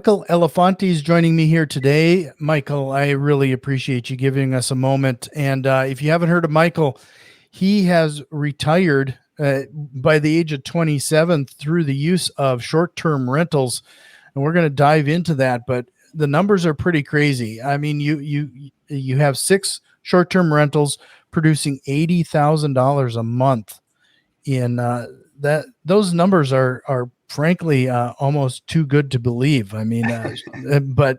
Michael Elefante is joining me here today. Michael, I really appreciate you giving us a moment. And if you haven't heard of Michael, he has retired by the age of 27 through the use of short-term rentals. And we're going to dive into that, but the numbers are pretty crazy. I mean, you have 6 short-term rentals producing $80,000 a month. In that, those numbers are frankly almost too good to believe. I mean, but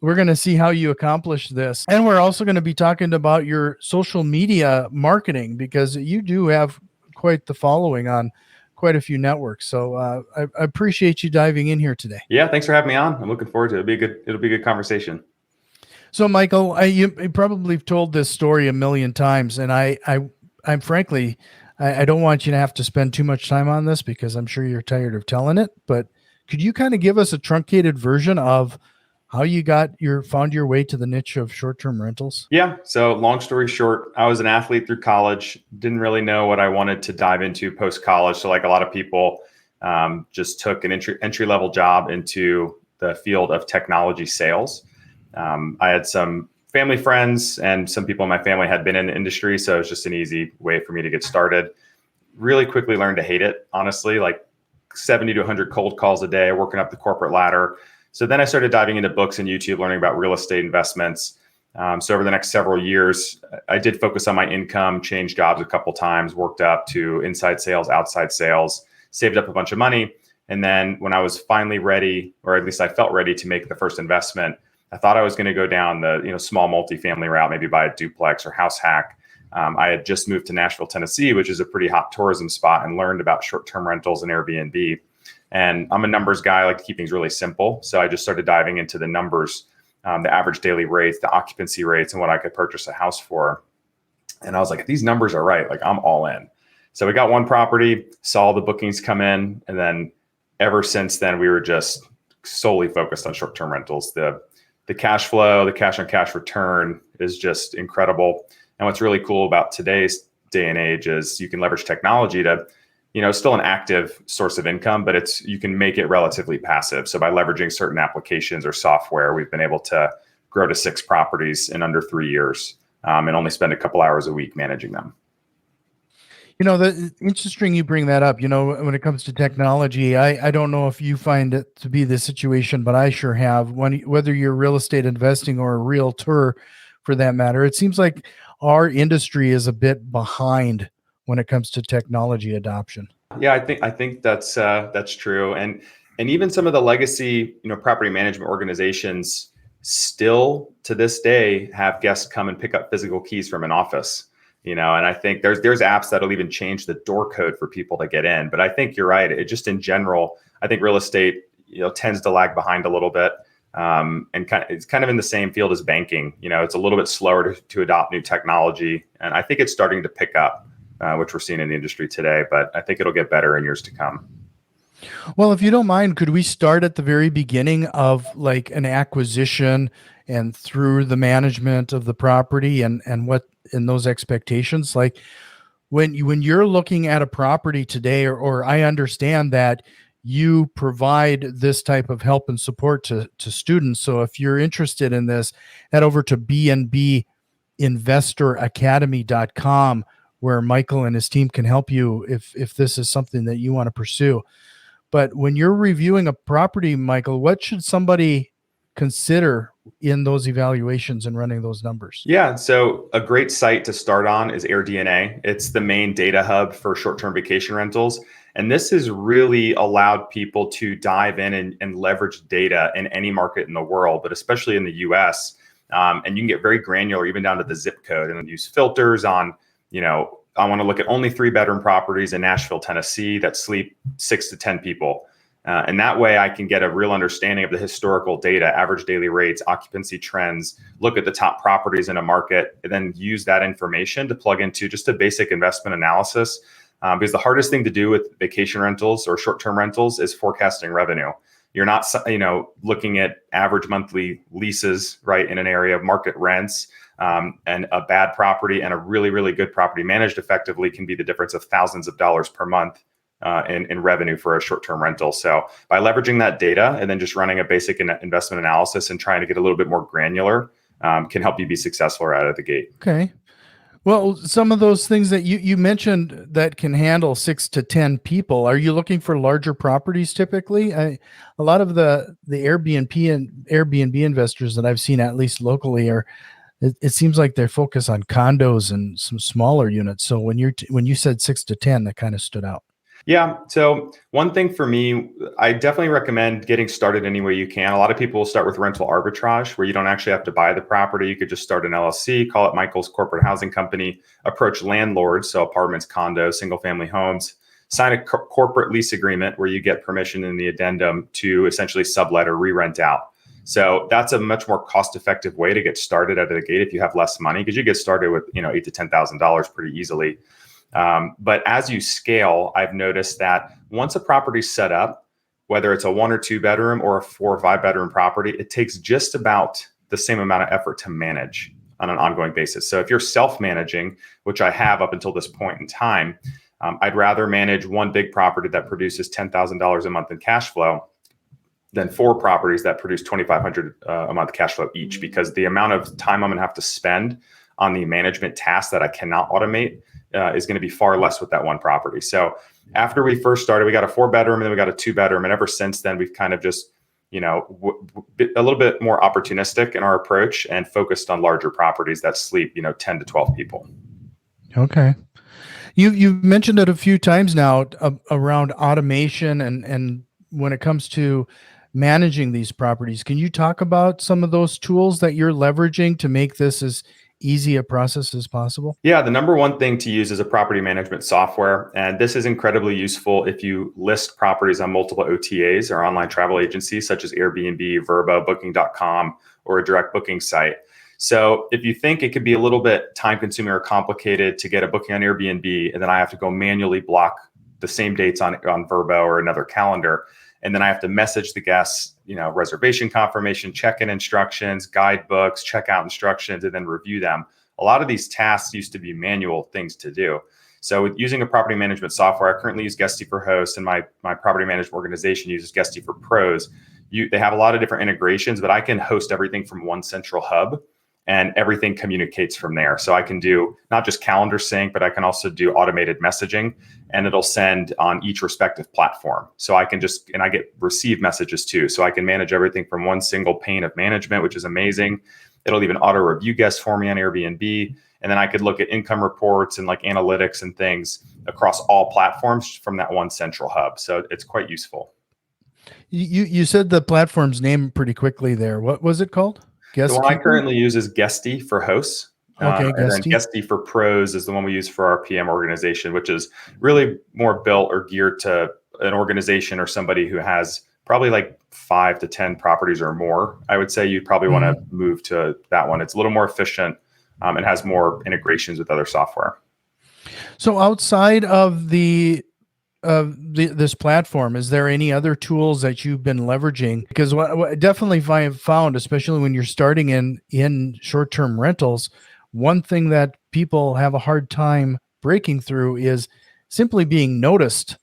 we're going to see how you accomplish this. And we're also going to be talking about your social media marketing, because you do have quite the following on quite a few networks. So I appreciate you diving in here today. Yeah, thanks for having me on. I'm looking forward to it. It'll be a good conversation. So Michael, you probably have told this story a million times, and I'm frankly, I don't want you to have to spend too much time on this because I'm sure you're tired of telling it, but could you kind of give us a truncated version of how you found your way to the niche of short-term rentals? Yeah. So long story short, I was an athlete through college, didn't really know what I wanted to dive into post-college. So like a lot of people, just took an entry-level job into the field of technology sales. I had some family friends and some people in my family had been in the industry. So it was just an easy way for me to get started. Really quickly learned to hate it, honestly, like 70 to 100 cold calls a day, working up the corporate ladder. So then I started diving into books and YouTube, learning about real estate investments. So over the next several years, I did focus on my income, changed jobs a couple times, worked up to inside sales, outside sales, saved up a bunch of money. And then when I was finally ready, or at least I felt ready to make the first investment, I thought I was going to go down the small multifamily route, maybe buy a duplex or house hack. I had just moved to Nashville, Tennessee, which is a pretty hot tourism spot, and learned about short-term rentals and Airbnb. And I'm a numbers guy. I like to keep things really simple. So I just started diving into the numbers, the average daily rates, the occupancy rates, and what I could purchase a house for. And I was like, if these numbers are right, like I'm all in. So we got one property, saw the bookings come in. And then ever since then, we were just solely focused on short-term rentals. The cash flow, the cash on cash return is just incredible. And what's really cool about today's day and age is you can leverage technology to, still an active source of income, but you can make it relatively passive. So by leveraging certain applications or software, we've been able to grow to 6 properties in under 3 years, and only spend a couple hours a week managing them. Interesting you bring that up. When it comes to technology, I don't know if you find it to be the situation, but I sure have. Whether you're real estate investing or a realtor for that matter, it seems like our industry is a bit behind when it comes to technology adoption. Yeah, I think that's true. And even some of the legacy, property management organizations still to this day have guests come and pick up physical keys from an office. And I think there's apps that'll even change the door code for people to get in. But I think you're right. It just in general, I think real estate, tends to lag behind a little bit. And it's kind of in the same field as banking. It's a little bit slower to adopt new technology. And I think it's starting to pick up, which we're seeing in the industry today. But I think it'll get better in years to come. Well, if you don't mind, could we start at the very beginning of like an acquisition and through the management of the property and what in those expectations? Like when you're looking at a property today, or I understand that you provide this type of help and support to students. So if you're interested in this, head over to BNB Investor Academy.com, where Michael and his team can help you if this is something that you want to pursue. But when you're reviewing a property, Michael, what should somebody consider in those evaluations and running those numbers? Yeah, so a great site to start on is AirDNA. It's the main data hub for short-term vacation rentals. And this has really allowed people to dive in and leverage data in any market in the world, but especially in the US. And you can get very granular, even down to the zip code, and use filters on, I want to look at only 3-bedroom properties in Nashville, Tennessee that sleep 6 to 10 people. And that way I can get a real understanding of the historical data, average daily rates, occupancy trends, look at the top properties in a market, and then use that information to plug into just a basic investment analysis. Because the hardest thing to do with vacation rentals or short-term rentals is forecasting revenue. You're not, looking at average monthly leases, right, in an area of market rents. And a bad property and a really, really good property managed effectively can be the difference of thousands of dollars per month in revenue for a short-term rental. So by leveraging that data and then just running a basic investment analysis and trying to get a little bit more granular can help you be successful right out of the gate. Okay. Well, some of those things that you mentioned that can handle 6 to 10 people, are you looking for larger properties typically? A lot of the Airbnb investors that I've seen, at least locally, it seems like they focus on condos and some smaller units. So when you said 6 to 10, that kind of stood out. Yeah. So one thing for me, I definitely recommend getting started any way you can. A lot of people will start with rental arbitrage, where you don't actually have to buy the property. You could just start an LLC, call it Michael's Corporate Housing Company, approach landlords, so apartments, condos, single family homes, sign a corporate lease agreement where you get permission in the addendum to essentially sublet or re-rent out. So that's a much more cost-effective way to get started out of the gate if you have less money, because you get started with $8,000 to $10,000 pretty easily. But as you scale, I've noticed that once a property's set up, whether it's a 1 or 2 bedroom or a 4 or 5 bedroom property, it takes just about the same amount of effort to manage on an ongoing basis. So if you're self-managing, which I have up until this point in time, I'd rather manage one big property that produces $10,000 a month in cash flow than 4 properties that produce $2,500 a month cash flow each, because the amount of time I'm going to have to spend on the management tasks that I cannot automate is going to be far less with that one property. So after we first started, we got a 4 bedroom and then we got a 2 bedroom. And ever since then, we've kind of just, a little bit more opportunistic in our approach and focused on larger properties that sleep, 10 to 12 people. Okay. You've mentioned it a few times now around automation and when it comes to managing these properties. Can you talk about some of those tools that you're leveraging to make this as easy a process as possible? Yeah, the number one thing to use is a property management software. And this is incredibly useful if you list properties on multiple OTAs or online travel agencies such as Airbnb, Vrbo, Booking.com, or a direct booking site. So if you think it could be a little bit time consuming or complicated to get a booking on Airbnb, and then I have to go manually block the same dates on Vrbo or another calendar, and then I have to message the guests, reservation confirmation, check-in instructions, guidebooks, checkout instructions, and then review them. A lot of these tasks used to be manual things to do. So with using a property management software, I currently use Guesty for Hosts, and my property management organization uses Guesty for Pros. They have a lot of different integrations, but I can host everything from one central hub, and everything communicates from there. So I can do not just calendar sync, but I can also do automated messaging, and it'll send on each respective platform. So I can and I get receive messages too. So I can manage everything from one single pane of management, which is amazing. It'll even auto review guests for me on Airbnb. And then I could look at income reports and like analytics and things across all platforms from that one central hub. So it's quite useful. You said the platform's name pretty quickly there. What was it called? The one I currently use is Guesty for Hosts. Okay, and then Guesty for Pros is the one we use for our PM organization, which is really more built or geared to an organization or somebody who has probably like 5 to 10 properties or more. I would say you'd probably want to move to that one. It's a little more efficient and has more integrations with other software. So outside of this platform, is there any other tools that you've been leveraging? Because what definitely I have found, especially when you're starting in short-term rentals, one thing that people have a hard time breaking through is simply being noticed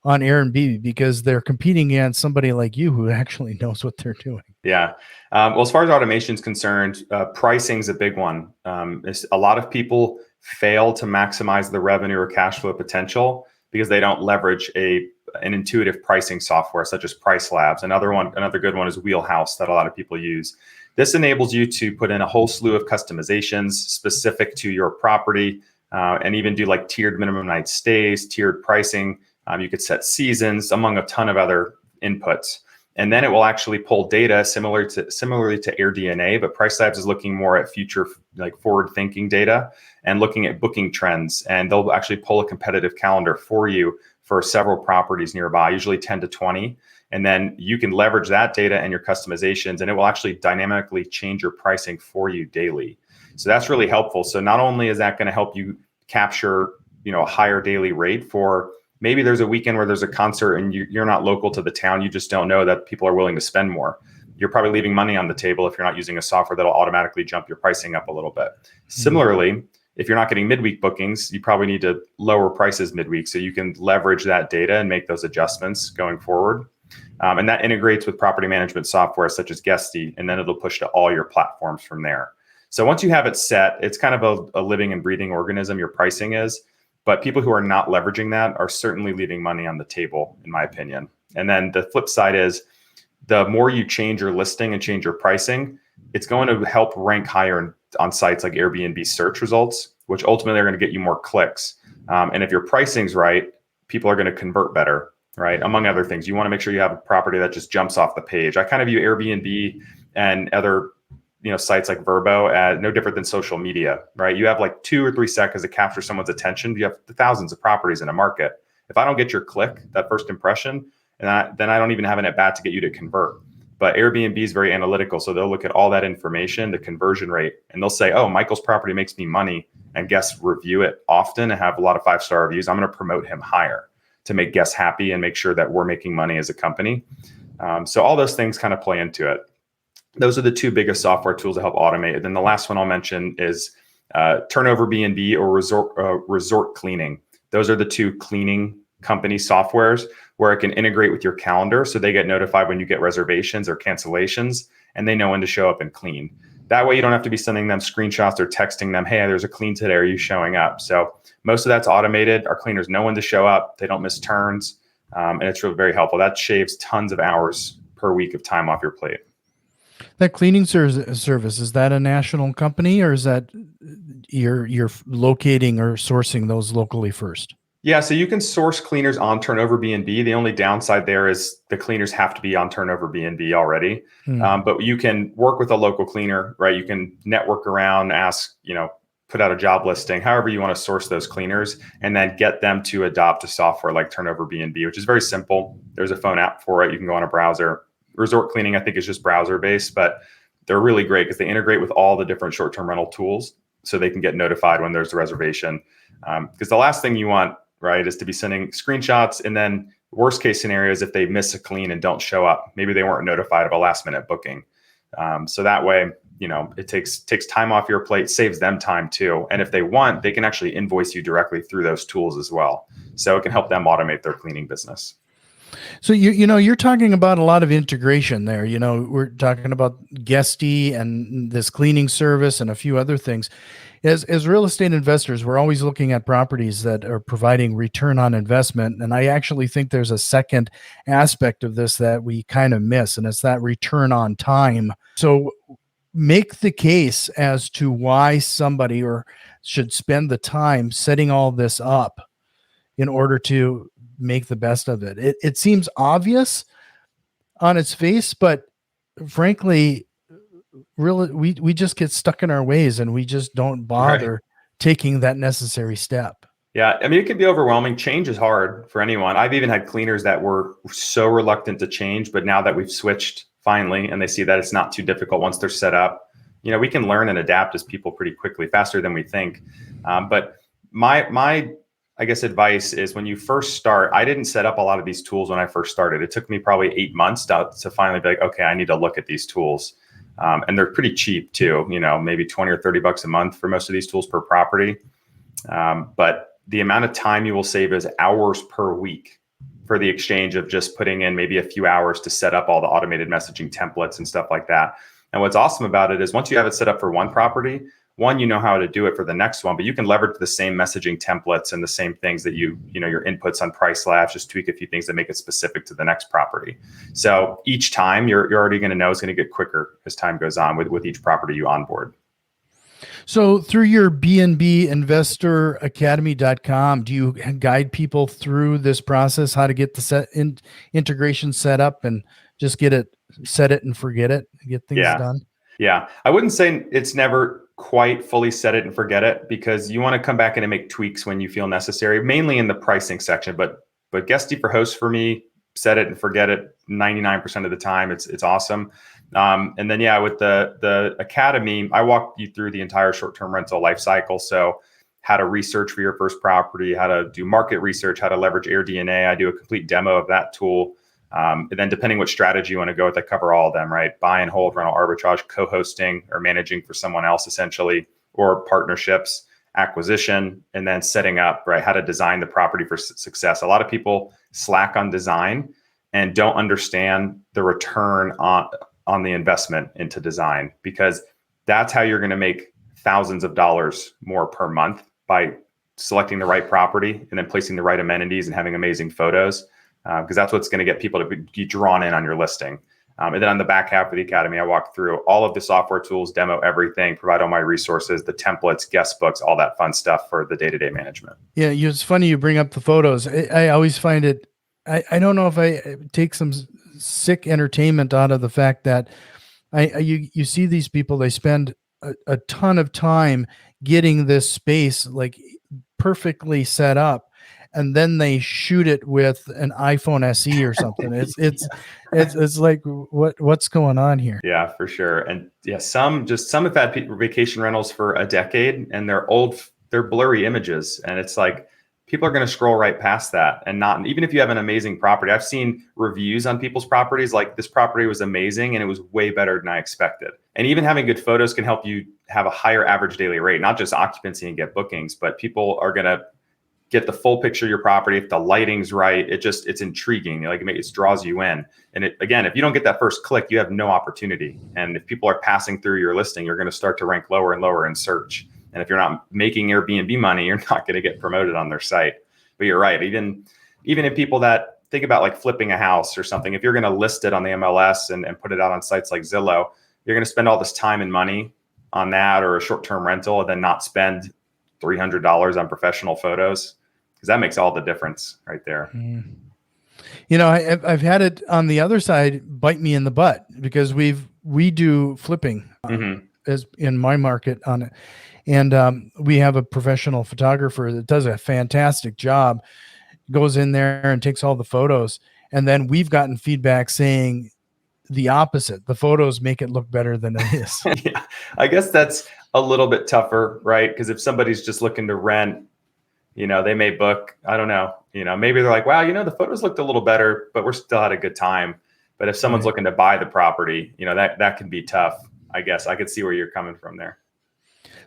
on Airbnb, because they're competing against somebody like you who actually knows what they're doing. Yeah. Well, as far as automation is concerned, pricing is a big one. A lot of people fail to maximize the revenue or cash flow potential because they don't leverage an intuitive pricing software such as Price Labs. Another good one is Wheelhouse that a lot of people use. This enables you to put in a whole slew of customizations specific to your property, and even do like tiered minimum night stays, tiered pricing. You could set seasons, among a ton of other inputs. And then it will actually pull data similarly to AirDNA, but Price Labs is looking more at future, like forward-thinking data and looking at booking trends. And they'll actually pull a competitive calendar for you for several properties nearby, usually 10 to 20. And then you can leverage that data and your customizations, and it will actually dynamically change your pricing for you daily. So that's really helpful. So not only is that going to help you capture, a higher daily rate for maybe there's a weekend where there's a concert and you're not local to the town, you just don't know that people are willing to spend more. You're probably leaving money on the table if you're not using a software that'll automatically jump your pricing up a little bit. Similarly, if you're not getting midweek bookings, you probably need to lower prices midweek so you can leverage that data and make those adjustments going forward. And that integrates with property management software such as Guesty, and then it'll push to all your platforms from there. So once you have it set, it's kind of a living and breathing organism, your pricing is. But people who are not leveraging that are certainly leaving money on the table, in my opinion. And then the flip side is the more you change your listing and change your pricing, it's going to help rank higher on sites like Airbnb search results, which ultimately are going to get you more clicks. And if your pricing's right, people are going to convert better, right? Among other things, you want to make sure you have a property that just jumps off the page. I kind of view Airbnb and other sites like Vrbo as no different than social media, right? You have like 2 or 3 seconds to capture someone's attention. You have thousands of properties in a market. If I don't get your click, that first impression, and then I don't even have an at bat to get you to convert. But Airbnb is very analytical. So they'll look at all that information, the conversion rate, and they'll say, oh, Michael's property makes me money, and guests review it often and have a lot of 5-star reviews. I'm going to promote him higher to make guests happy and make sure that we're making money as a company. So all those things kind of play into it. Those are the 2 biggest software tools to help automate. And then the last one I'll mention is Turnover B&B or resort cleaning. Those are the 2 cleaning company softwares where it can integrate with your calendar. So they get notified when you get reservations or cancellations, and they know when to show up and clean. That way you don't have to be sending them screenshots or texting them, hey, there's a clean today, are you showing up? So most of that's automated. Our cleaners know when to show up. They don't miss turns. And it's really very helpful. That shaves tons of hours per week of time off your plate. That cleaning service, is that a national company, or is that you're locating or sourcing those locally first? Yeah, so you can source cleaners on Turnover B&B. The only downside there is the cleaners have to be on Turnover B&B already. But you can work with a local cleaner, right? You can network around, ask, put out a job listing, however you want to source those cleaners, and then get them to adopt a software like Turnover B&B, which is very simple. There's a phone app for it. You can go on a browser. Resort cleaning, I think, is just browser based, but they're really great because they integrate with all the different short-term rental tools so they can get notified when there's a reservation. Because the last thing you want, right, is to be sending screenshots, and then worst case scenario is if they miss a clean and don't show up, maybe they weren't notified of a last minute booking. So that way, it takes time off your plate, saves them time too. And if they want, they can actually invoice you directly through those tools as well. So it can help them automate their cleaning business. So you're talking about a lot of integration there. We're talking about Guesty and this cleaning service and a few other things. As real estate investors, we're always looking at properties that are providing return on investment. And I actually think there's a second aspect of this that we kind of miss, and it's that return on time. So make the case as to why somebody should spend the time setting all this up in order to make the best of it. It seems obvious on its face, but frankly, really, we just get stuck in our ways and we just don't bother taking that necessary step. Yeah, I mean, it can be overwhelming. Change is hard for anyone. I've even had cleaners that were so reluctant to change, but now that we've switched finally, and they see that it's not too difficult once they're set up, we can learn and adapt as people pretty quickly, faster than we think. But my I guess advice is when you first start, I didn't set up a lot of these tools when I first started. It took me probably 8 months to finally be like, okay, I need to look at these tools. And they're pretty cheap too, maybe 20 or 30 bucks a month for most of these tools per property. But the amount of time you will save is hours per week for the exchange of just putting in maybe a few hours to set up all the automated messaging templates and stuff like that. And what's awesome about it is once you have it set up for one property, you know how to do it for the next one, but you can leverage the same messaging templates and the same things that your inputs on price labs, just tweak a few things that make it specific to the next property. So each time you're already going to know it's going to get quicker as time goes on with each property you onboard. So through your BNB Investor Academy.com, do you guide people through this process, how to get the integration set up and just set it and forget it, get things done? Yeah. I wouldn't say it's never quite fully set it and forget it, because you want to come back in and make tweaks when you feel necessary, mainly in the pricing section. But Guesty for hosts for me, set it and forget it 99% of the time. It's awesome. And then with the Academy, I walk you through the entire short-term rental life cycle. So how to research for your first property, how to do market research, how to leverage AirDNA. I do a complete demo of that tool. And then depending what strategy you want to go with, I cover all of them, right? Buy and hold, rental arbitrage, co-hosting or managing for someone else essentially, or partnerships. acquisition, and then setting up, right, how to design the property for success. A lot of people slack on design and don't understand the return on the investment into design, because that's how you're going to make thousands of dollars more per month, by selecting the right property and then placing the right amenities and having amazing photos, because that's what's going to get people to be drawn in on your listing. And then on the back half of the academy, I walk through all of the software tools, demo everything, provide all my resources, the templates, guest books, all that fun stuff for the day-to-day management. Yeah, it's funny you bring up the photos. I always find it, I don't know if I take some sick entertainment out of the fact that you see these people, they spend a ton of time getting this space like perfectly set up, and then they shoot it with an iPhone SE or something. It's like, what's going on here? Yeah, for sure. And yeah, some have had vacation rentals for a decade, and they're blurry images, and it's like people are going to scroll right past that. And not, even if you have an amazing property, I've seen reviews on people's properties like, this property was amazing and it was way better than I expected. And even having good photos can help you have a higher average daily rate, not just occupancy and get bookings, but people are going to get the full picture of your property. If the lighting's right, it's intriguing. Like, it draws you in. And again, if you don't get that first click, you have no opportunity. And if people are passing through your listing, you're going to start to rank lower and lower in search. And if you're not making Airbnb money, you're not going to get promoted on their site. But you're right. Even if people that think about like flipping a house or something, if you're going to list it on the MLS and put it out on sites like Zillow, you're going to spend all this time and money on that, or a short-term rental, and then not spend $300 on professional photos, because that makes all the difference right there. You know, I've had it on the other side bite me in the butt, because we do flipping as in my market on it. And we have a professional photographer that does a fantastic job, goes in there and takes all the photos. And then we've gotten feedback saying the opposite. The photos make it look better than it is. Yeah, I guess that's a little bit tougher, right? Because if somebody's just looking to rent, they may book, I don't know, maybe they're like, wow, the photos looked a little better, but we're still had a good time. But if someone's looking to buy the property, that can be tough. I guess I could see where you're coming from there.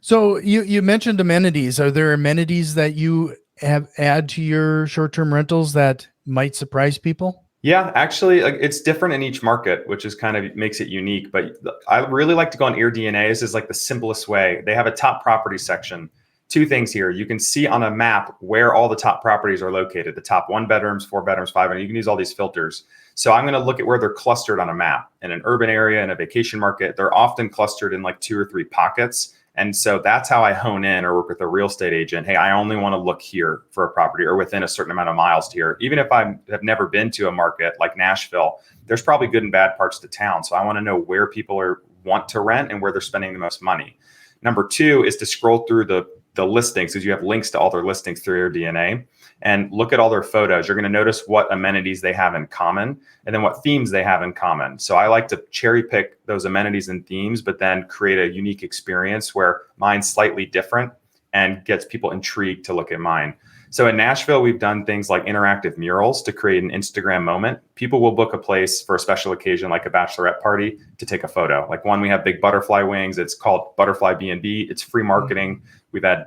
So you mentioned amenities. Are there amenities that you add to your short-term rentals that might surprise people? Yeah, actually, it's different in each market, which is kind of makes it unique. But I really like to go on AirDNA. This is like the simplest way. They have a top property section. Two things here. You can see on a map where all the top properties are located, the top 1 bedrooms, 4 bedrooms, 5 bedrooms. You can use all these filters. So I'm going to look at where they're clustered on a map. In an urban area, in a vacation market, they're often clustered in like 2 or 3 pockets. And so that's how I hone in, or work with a real estate agent. Hey, I only want to look here for a property, or within a certain amount of miles to here. Even if I have never been to a market like Nashville, there's probably good and bad parts to town. So I want to know where people want to rent and where they're spending the most money. Number 2 is to scroll through the listings, because you have links to all their listings through AirDNA, and look at all their photos. You're going to notice what amenities they have in common, and then what themes they have in common. So I like to cherry pick those amenities and themes, but then create a unique experience where mine's slightly different and gets people intrigued to look at mine. So in Nashville, we've done things like interactive murals to create an Instagram moment. People will book a place for a special occasion, like a bachelorette party, to take a photo. Like one, we have big butterfly wings. It's called Butterfly B&B. It's free marketing. We've had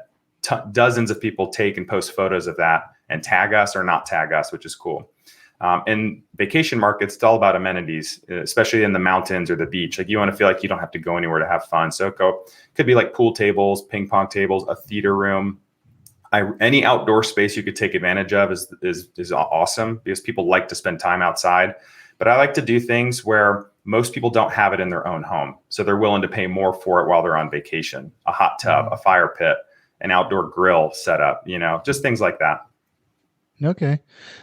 dozens of people take and post photos of that and tag us or not tag us, which is cool. In vacation markets, it's all about amenities, especially in the mountains or the beach. Like, you want to feel like you don't have to go anywhere to have fun. So it could be like pool tables, ping pong tables, a theater room. Any outdoor space you could take advantage of is awesome, because people like to spend time outside. But I like to do things where most people don't have it in their own home, so they're willing to pay more for it while they're on vacation. A hot tub, a fire pit, an outdoor grill setup, just things like that. Okay.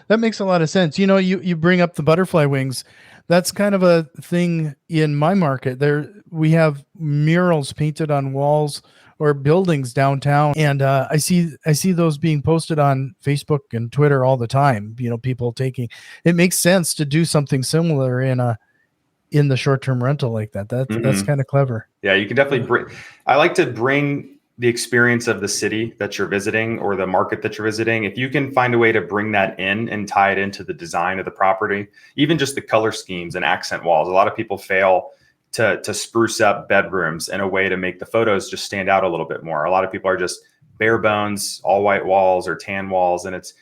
That makes a lot of sense. You bring up the butterfly wings. That's kind of a thing in my market. We have murals painted on walls or buildings downtown. And I see those being posted on Facebook and Twitter all the time. People taking, it makes sense to do something similar in the short-term rental like that. That's kind of clever. Yeah, you can definitely I like to bring the experience of the city that you're visiting, or the market that you're visiting. If you can find a way to bring that in and tie it into the design of the property, even just the color schemes and accent walls. A lot of people fail to spruce up bedrooms in a way to make the photos just stand out a little bit more. A lot of people are just bare bones, all white walls or tan walls. And it's,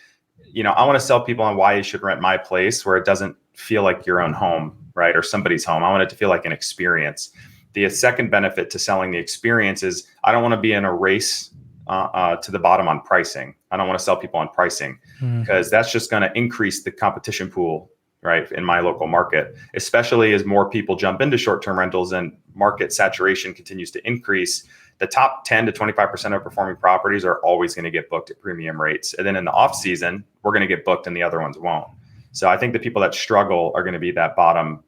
I want to sell people on why you should rent my place where it doesn't feel like your own home, right? Or somebody's home. I want it to feel like an experience. The second benefit to selling the experience is I don't want to be in a race to the bottom on pricing. I don't want to sell people on pricing because that's just going to increase the competition pool, right, in my local market, especially as more people jump into short-term rentals and market saturation continues to increase. The top 10 to 25% of performing properties are always going to get booked at premium rates. And then in the off season, we're going to get booked and the other ones won't. So I think the people that struggle are going to be that bottom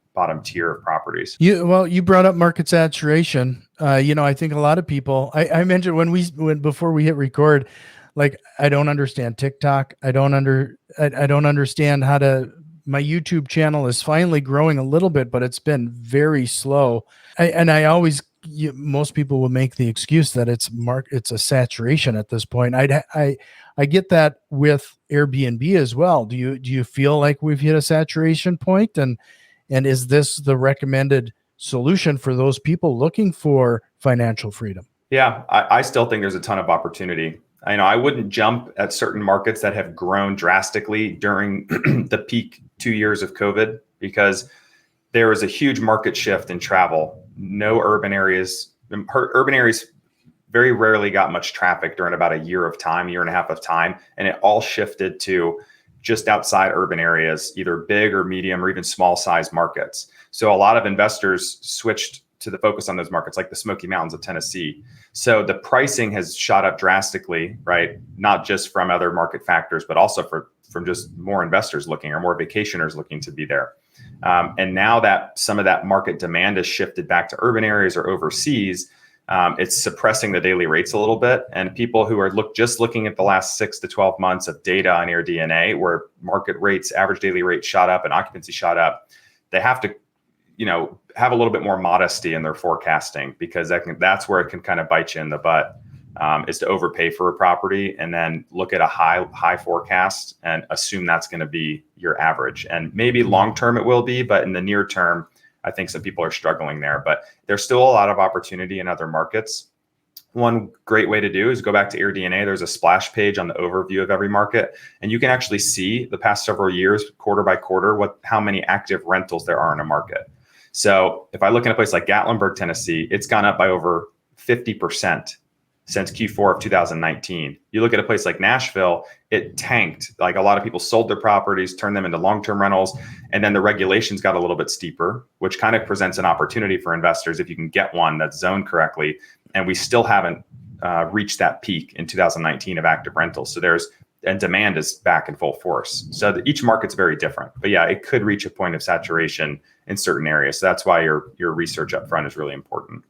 tier of properties. You brought up market saturation. I think a lot of people, I mentioned before we hit record, like, I don't understand TikTok. I don't understand my YouTube channel is finally growing a little bit, but it's been very slow. Most people will make the excuse that it's a saturation at this point. I get that with Airbnb as well. Do you feel like we've hit a saturation point, and is this the recommended solution for those people looking for financial freedom? Yeah, I still think there's a ton of opportunity. I wouldn't jump at certain markets that have grown drastically during the peak 2 years of COVID, because there was a huge market shift in travel. No urban areas very rarely got much traffic during about a year and a half of time. And it all shifted to just outside urban areas, either big or medium or even small size markets. So a lot of investors switched to the focus on those markets, like the Smoky Mountains of Tennessee. So the pricing has shot up drastically, right? Not just from other market factors, but also from just more investors looking, or more vacationers looking to be there. And now that some of that market demand has shifted back to urban areas or overseas, it's suppressing the daily rates a little bit. And people who are just looking at the last 6 to 12 months of data on AirDNA, where market rates, average daily rate shot up and occupancy shot up, they have to, have a little bit more modesty in their forecasting, because that's where it can kind of bite you in the butt, is to overpay for a property and then look at a high forecast and assume that's going to be your average. And maybe long-term it will be, but in the near term, I think some people are struggling there. But there's still a lot of opportunity in other markets. One great way to do is go back to AirDNA. There's a splash page on the overview of every market, and you can actually see the past several years, quarter by quarter, how many active rentals there are in a market. So if I look in a place like Gatlinburg, Tennessee, it's gone up by over 50% since Q4 of 2019. You look at a place like Nashville, it tanked. Like, a lot of people sold their properties, turned them into long-term rentals, and then the regulations got a little bit steeper, which kind of presents an opportunity for investors if you can get one that's zoned correctly. And we still haven't reached that peak in 2019 of active rentals. So and demand is back in full force. So each market's very different, but yeah, it could reach a point of saturation in certain areas. So that's why your research up front is really important.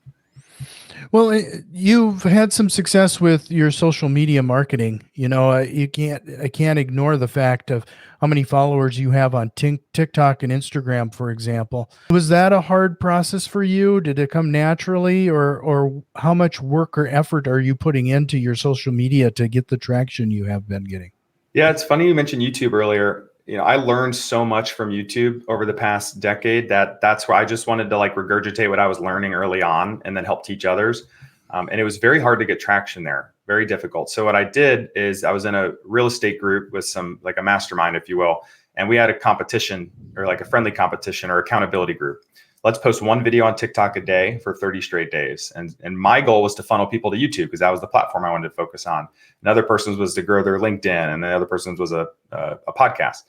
Well, you've had some success with your social media marketing. I can't ignore the fact of how many followers you have on TikTok and Instagram, for example. Was that a hard process for you? Did it come naturally, or how much work or effort are you putting into your social media to get the traction you have been getting? Yeah, it's funny you mentioned YouTube earlier. I learned so much from YouTube over the past decade that's where I just wanted to regurgitate what I was learning early on and then help teach others. And it was very hard to get traction there, very difficult. So what I did is I was in a real estate group with a mastermind, if you will. And we had a competition, or a friendly competition or accountability group. Let's post one video on TikTok a day for 30 straight days. And my goal was to funnel people to YouTube, because that was the platform I wanted to focus on. Another person's was to grow their LinkedIn, and the other person's was a podcast.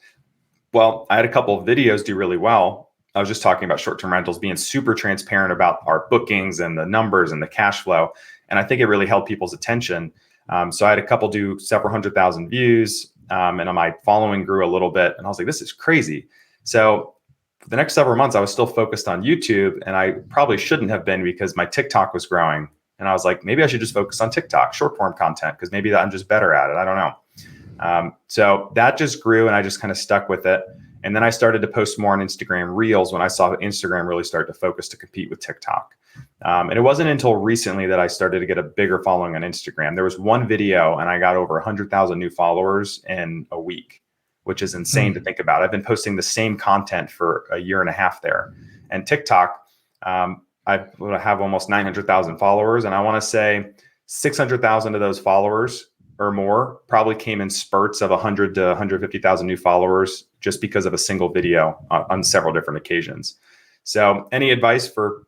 Well, I had a couple of videos do really well. I was just talking about short-term rentals, being super transparent about our bookings and the numbers and the cash flow. And I think it really held people's attention. So I had a couple do several 100,000 views, and my following grew a little bit. And I was like, this is crazy. So for the next several months, I was still focused on YouTube, and I probably shouldn't have been, because my TikTok was growing. And I was like, maybe I should just focus on TikTok, short form content, because maybe I'm just better at it. I don't know. So that just grew, and I just kind of stuck with it. And then I started to post more on Instagram Reels when I saw Instagram really start to focus to compete with TikTok. And it wasn't until recently that I started to get a bigger following on Instagram. There was one video and I got over 100,000 new followers in a week, which is insane to think about. I've been posting the same content for a year and a half there. And TikTok, I have almost 900,000 followers. And I want to say 600,000 of those followers or more probably came in spurts of 100 to 150,000 new followers just because of a single video on several different occasions. So any advice for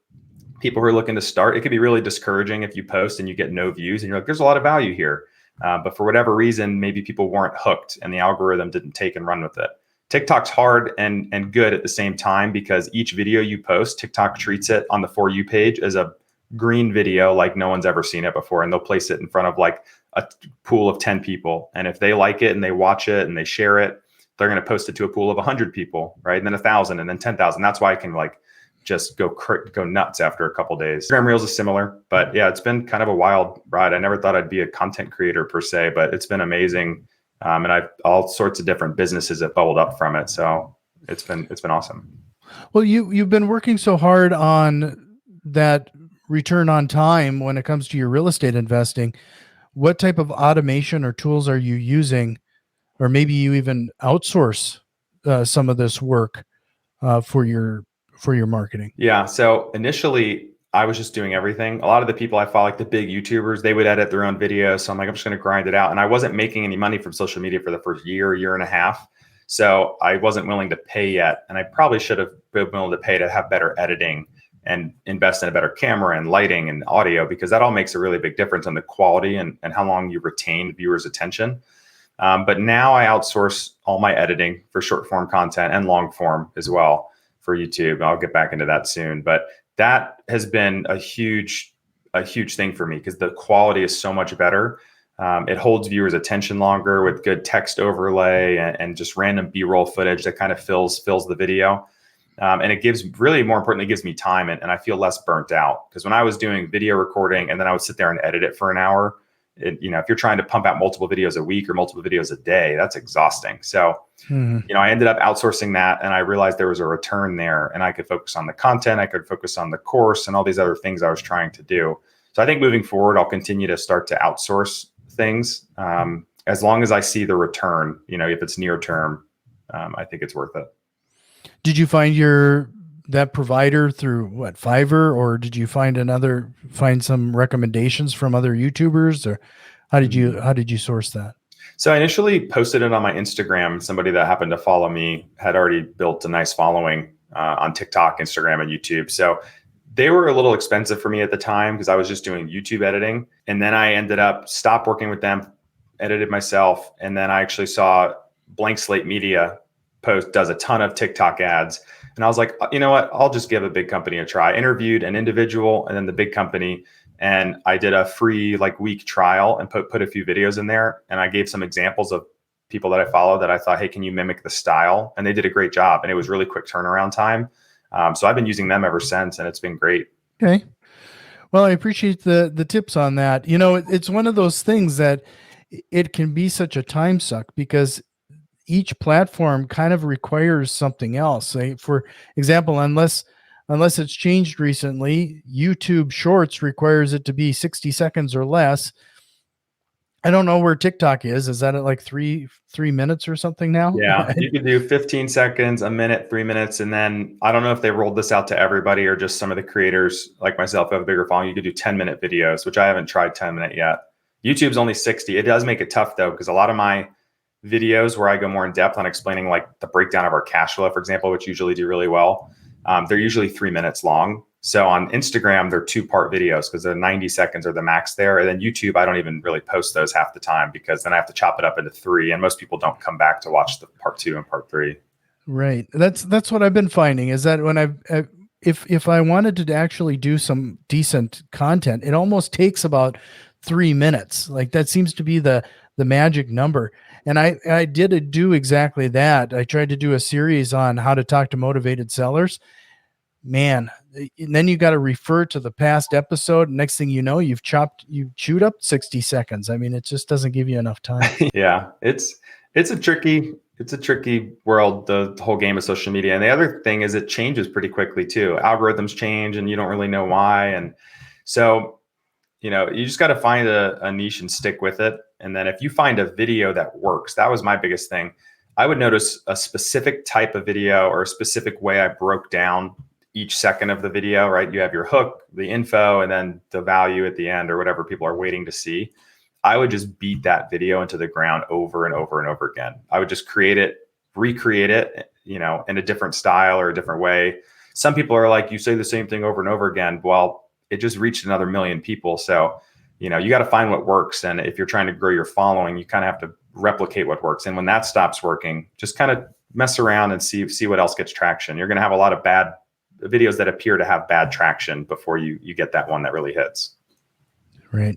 people who are looking to start? It could be really discouraging if you post and you get no views and you're like, there's a lot of value here. But for whatever reason, maybe people weren't hooked and the algorithm didn't take and run with it. TikTok's hard and good at the same time, because each video you post, TikTok treats it on the For You page as a green video like no one's ever seen it before. And they'll place it in front of like a pool of 10 people. And if they like it and they watch it and they share it, they're going to post it to a pool of 100 people, right? And then 1,000 and then 10,000. That's why I can like just go nuts after a couple of days. Instagram Reels is similar, but yeah, it's been kind of a wild ride. I never thought I'd be a content creator per se, but it's been amazing. And I've all sorts of different businesses that bubbled up from it. So it's been awesome. Well, you've been working so hard on that return on time when it comes to your real estate investing. What type of automation or tools are you using, or maybe you even outsource some of this work for your marketing? Yeah. So initially I was just doing everything. A lot of the people I follow, like the big YouTubers, they would edit their own videos. So I'm like, I'm just going to grind it out. And I wasn't making any money from social media for the first year and a half. So I wasn't willing to pay yet. And I probably should have been willing to pay to have better editing and invest in a better camera and lighting and audio, because that all makes a really big difference on the quality and how long you retain viewers' attention. But now I outsource all my editing for short form content and long form as well for YouTube. I'll get back into that soon. But that has been a huge thing for me, because the quality is so much better. It holds viewers' attention longer with good text overlay and just random B-roll footage that kind of fills the video. And it gives, really more importantly, gives me time and I feel less burnt out. Because when I was doing video recording and then I would sit there and edit it for an hour, if you're trying to pump out multiple videos a week or multiple videos a day, that's exhausting. So, I ended up outsourcing that, and I realized there was a return there, and I could focus on the content, I could focus on the course and all these other things I was trying to do. So I think moving forward, I'll continue to start to outsource things as long as I see the return. If it's near term, I think it's worth it. Did you find that provider through Fiverr, or did you find some recommendations from other YouTubers, or how did you source that? So I initially posted it on my Instagram. Somebody that happened to follow me had already built a nice following on TikTok, Instagram, and YouTube. So they were a little expensive for me at the time because I was just doing YouTube editing. And then I ended up stopped working with them, edited myself. And then I actually saw Blank Slate Media does a ton of TikTok ads. And I was like, you know what? I'll just give a big company a try. I interviewed an individual and then the big company. And I did a free week trial and put a few videos in there. And I gave some examples of people that I follow that I thought, hey, can you mimic the style? And they did a great job. And it was really quick turnaround time. So I've been using them ever since, and it's been great. Okay. Well, I appreciate the tips on that. It's one of those things that it can be such a time suck, because each platform kind of requires something else. For example, unless it's changed recently, YouTube Shorts requires it to be 60 seconds or less. I don't know where TikTok is. Is that at like three minutes or something now? Yeah, you could do 15 seconds, a minute, 3 minutes. And then I don't know if they rolled this out to everybody or just some of the creators like myself who have a bigger following. You could do 10-minute videos, which I haven't tried 10-minute yet. YouTube's only 60. It does make it tough though, because a lot of my videos where I go more in depth on explaining the breakdown of our cash flow, for example, which usually do really well, they're usually 3 minutes long. So on Instagram, they're 2-part videos because they're 90 seconds or the max there. And then YouTube, I don't even really post those half the time, because then I have to chop it up into 3. And most people don't come back to watch the part 2 and part 3. Right. That's what I've been finding, is that when if I wanted to actually do some decent content, it almost takes about 3 minutes. That seems to be the magic number. And I did do exactly that. I tried to do a series on how to talk to motivated sellers. Man, and then you got to refer to the past episode. Next thing you know, you've chewed up 60 seconds. I mean, it just doesn't give you enough time. Yeah, it's a tricky world, the whole game of social media. And the other thing is it changes pretty quickly too. Algorithms change and you don't really know why. And so, you just got to find a niche and stick with it. And then if you find a video that works, that was my biggest thing. I would notice a specific type of video or a specific way I broke down each second of the video, right? You have your hook, the info, and then the value at the end or whatever people are waiting to see. I would just beat that video into the ground over and over and over again. I would just create it, recreate it, in a different style or a different way. Some people are like, you say the same thing over and over again. Well, it just reached another million people. So, you got to find what works. And if you're trying to grow your following, you kind of have to replicate what works. And when that stops working, just kind of mess around and see what else gets traction. You're going to have a lot of bad videos that appear to have bad traction before you get that one that really hits. Right.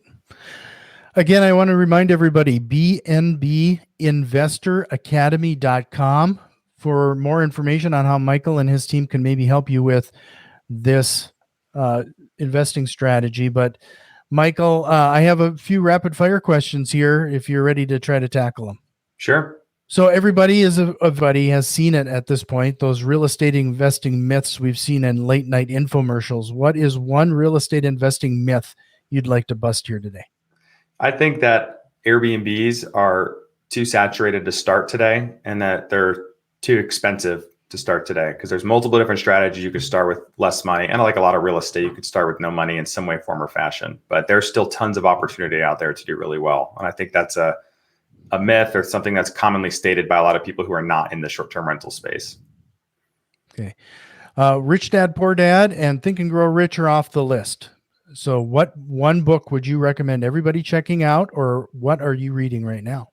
Again, I want to remind everybody, bnbinvestoracademy.com for more information on how Michael and his team can maybe help you with this investing strategy. But Michael, I have a few rapid fire questions here if you're ready to try to tackle them. Sure. So everybody has seen it at this point, those real estate investing myths we've seen in late night infomercials. What is one real estate investing myth you'd like to bust here today? I think that Airbnbs are too saturated to start today and that they're too expensive to start today because there's multiple different strategies. You could start with less money, and like a lot of real estate, you could start with no money in some way, form, or fashion. But there's still tons of opportunity out there to do really well. And I think that's a myth or something that's commonly stated by a lot of people who are not in the short-term rental space. Okay. Rich Dad, Poor Dad and Think and Grow Rich are off the list. So what one book would you recommend everybody checking out, or what are you reading right now?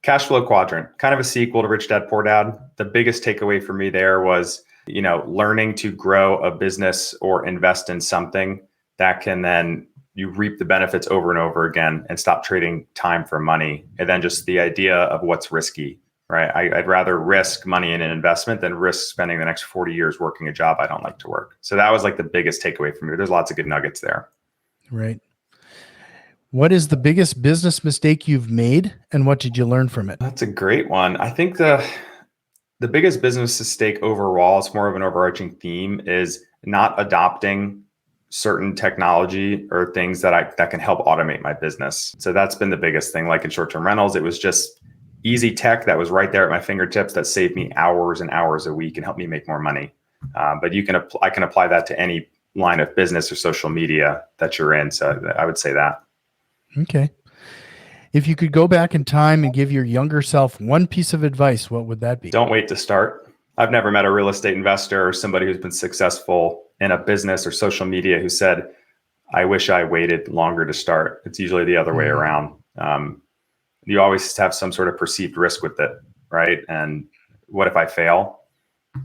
Cash Flow Quadrant, kind of a sequel to Rich Dad, Poor Dad. The biggest takeaway for me there was, learning to grow a business or invest in something that can then you reap the benefits over and over again and stop trading time for money. And then just the idea of what's risky, right? I'd rather risk money in an investment than risk spending the next 40 years working a job I don't like to work. So that was like the biggest takeaway for me. There's lots of good nuggets there. Right. What is the biggest business mistake you've made, and what did you learn from it? That's a great one. I think the biggest business mistake overall, it's more of an overarching theme, is not adopting certain technology or things that can help automate my business. So that's been the biggest thing. Like in short-term rentals, it was just easy tech that was right there at my fingertips that saved me hours and hours a week and helped me make more money. But I can apply that to any line of business or social media that you're in. So I would say that. Okay. If you could go back in time and give your younger self one piece of advice, what would that be? Don't wait to start. I've never met a real estate investor or somebody who's been successful in a business or social media who said, I wish I waited longer to start. It's usually the other way around. You always have some sort of perceived risk with it, right? And what if I fail?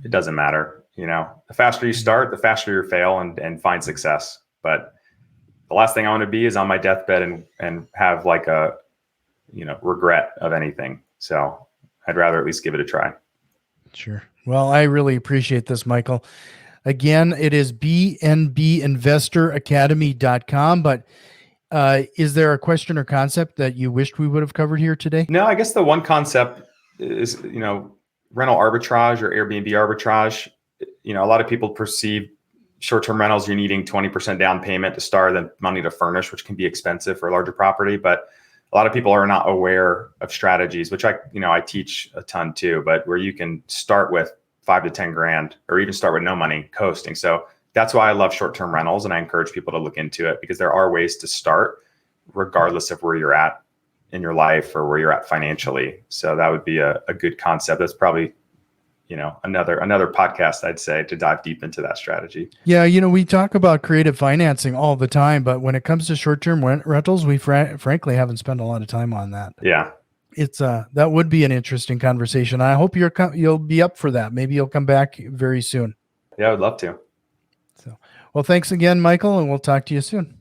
It doesn't matter. The faster you start, the faster you fail and find success. But the last thing I want to be is on my deathbed and have like a, regret of anything. So I'd rather at least give it a try. Sure. Well, I really appreciate this, Michael. Again, it is bnbinvestoracademy.com, but is there a question or concept that you wished we would have covered here today? No, I guess the one concept is, rental arbitrage or Airbnb arbitrage. A lot of people perceive short-term rentals, you're needing 20% down payment to start, then money to furnish, which can be expensive for a larger property. But a lot of people are not aware of strategies, which I teach a ton too, but where you can start with 5 to 10 grand, or even start with no money coasting. So that's why I love short-term rentals. And I encourage people to look into it because there are ways to start regardless of where you're at in your life or where you're at financially. So that would be a good concept. That's probably, another podcast, I'd say, to dive deep into that strategy. Yeah. We talk about creative financing all the time, but when it comes to short-term rentals, we frankly haven't spent a lot of time on that. Yeah. It's that would be an interesting conversation. I hope you'll be up for that. Maybe you'll come back very soon. Yeah, I would love to. So, well, thanks again, Michael, and we'll talk to you soon.